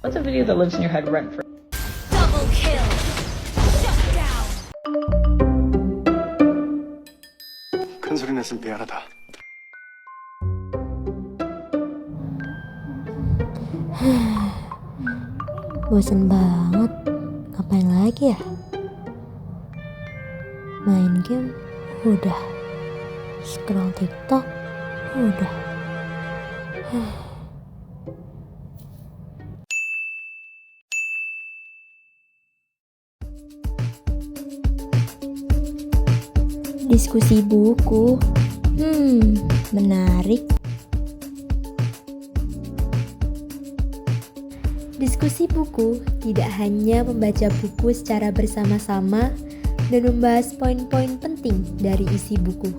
What's a video that lives in your head rent free? Double kill. Shut down. 큰 소리 냈으면 미안하다. Bosan banget. Ngapain lagi ya? Main game? Udah. Scroll TikTok? Udah. Diskusi buku. Menarik. Diskusi buku tidak hanya membaca buku secara bersama-sama dan membahas poin-poin penting dari isi buku,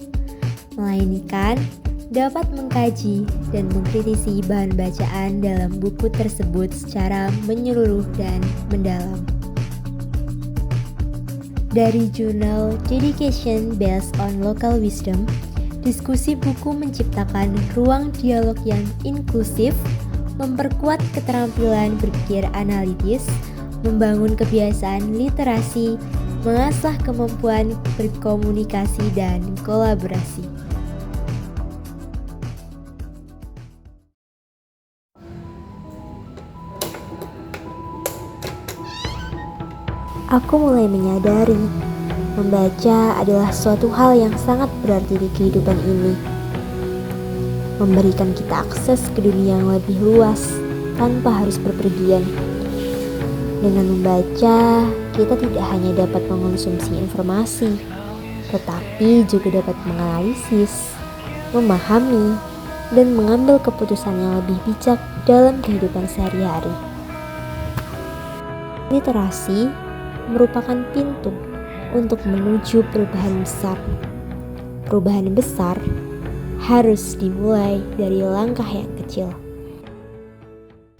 melainkan dapat mengkaji dan mengkritisi bahan bacaan dalam buku tersebut secara menyeluruh dan mendalam. Dari jurnal Dedication Based on Local Wisdom, diskusi buku menciptakan ruang dialog yang inklusif, memperkuat keterampilan berpikir analitis, membangun kebiasaan literasi, mengasah kemampuan berkomunikasi dan kolaborasi. Aku mulai menyadari, membaca adalah suatu hal yang sangat berarti di kehidupan ini. Memberikan kita akses ke dunia yang lebih luas tanpa harus berpergian. Dengan membaca, kita tidak hanya dapat mengonsumsi informasi, tetapi juga dapat menganalisis, memahami, dan mengambil keputusan yang lebih bijak dalam kehidupan sehari-hari. Literasi merupakan pintu untuk menuju perubahan besar. Perubahan besar harus dimulai dari langkah yang kecil.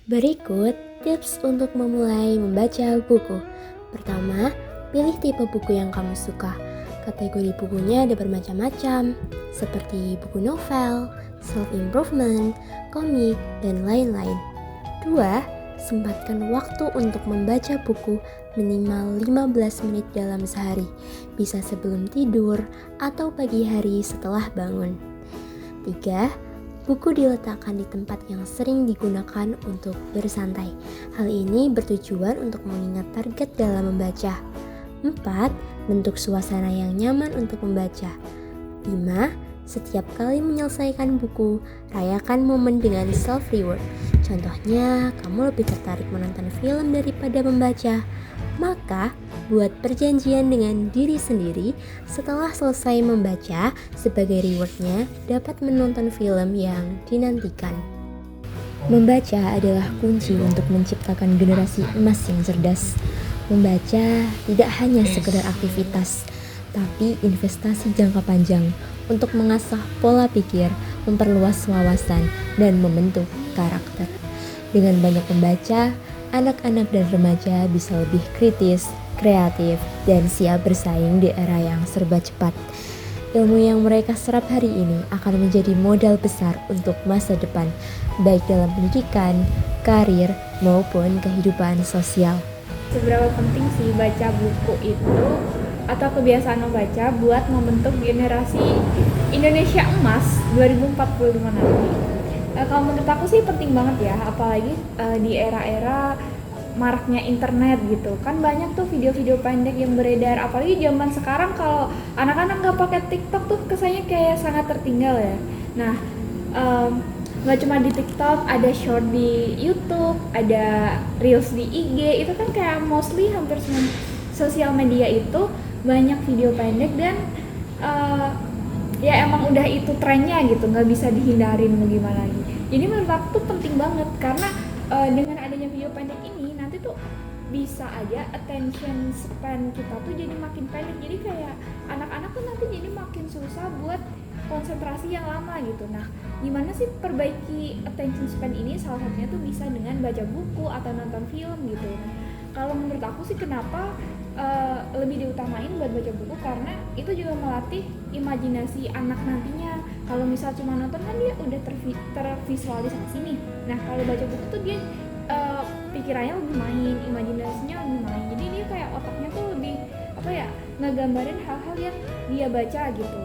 Berikut tips untuk memulai membaca buku. Pertama, pilih tipe buku yang kamu suka. Kategori bukunya ada bermacam-macam, seperti buku novel, self-improvement, komik, dan lain-lain. 2. Sempatkan waktu untuk membaca buku minimal 15 menit dalam sehari, bisa sebelum tidur atau pagi hari setelah bangun. 3. Buku diletakkan di tempat yang sering digunakan untuk bersantai. Hal ini bertujuan untuk mengingat target dalam membaca. 4. Bentuk suasana yang nyaman untuk membaca. 5. Setiap kali menyelesaikan buku, rayakan momen dengan self-reward. Contohnya, kamu lebih tertarik menonton film daripada membaca. Maka, buat perjanjian dengan diri sendiri setelah selesai membaca, sebagai rewardnya dapat menonton film yang dinantikan. Membaca adalah kunci untuk menciptakan generasi emas yang cerdas. Membaca tidak hanya sekedar aktivitas, tapi investasi jangka panjang untuk mengasah pola pikir, memperluas wawasan, dan membentuk karakter. Dengan banyak membaca, anak-anak dan remaja bisa lebih kritis, kreatif, dan siap bersaing di era yang serba cepat. Ilmu yang mereka serap hari ini akan menjadi modal besar untuk masa depan, baik dalam pendidikan, karir, maupun kehidupan sosial. Seberapa penting sih baca buku itu atau kebiasaan membaca buat membentuk generasi Indonesia emas 2045 nanti? Kalau menurut aku sih penting banget ya, apalagi di era-era maraknya internet gitu kan, banyak tuh video-video pendek yang beredar, apalagi zaman sekarang kalau anak-anak nggak pakai TikTok tuh kesannya kayak sangat tertinggal ya. Nah, nggak cuma di TikTok, ada short di YouTube, ada reels di IG, itu kan kayak mostly hampir semua sosial media itu banyak video pendek dan ya emang udah itu trennya gitu, nggak bisa dihindarin mau gimana lagi. Jadi menurut aku tuh penting banget karena dengan adanya video pendek ini nanti tuh bisa aja attention span kita tuh jadi makin pendek, jadi kayak anak-anak tuh nanti jadi makin susah buat konsentrasi yang lama gitu. Nah, gimana sih perbaiki attention span ini? Salah satunya tuh bisa dengan baca buku atau nonton film gitu. Nah, kalau menurut aku sih kenapa lebih diutamain buat baca buku, karena itu juga melatih imajinasi anak nantinya. Kalau misal cuma nonton kan dia udah tervisualisasi nih. Nah, kalau baca buku tuh dia pikirannya lebih main, imajinasinya lebih main. Jadi dia kayak otaknya tuh lebih apa ya, ngegambarin hal-hal yang dia baca gitu.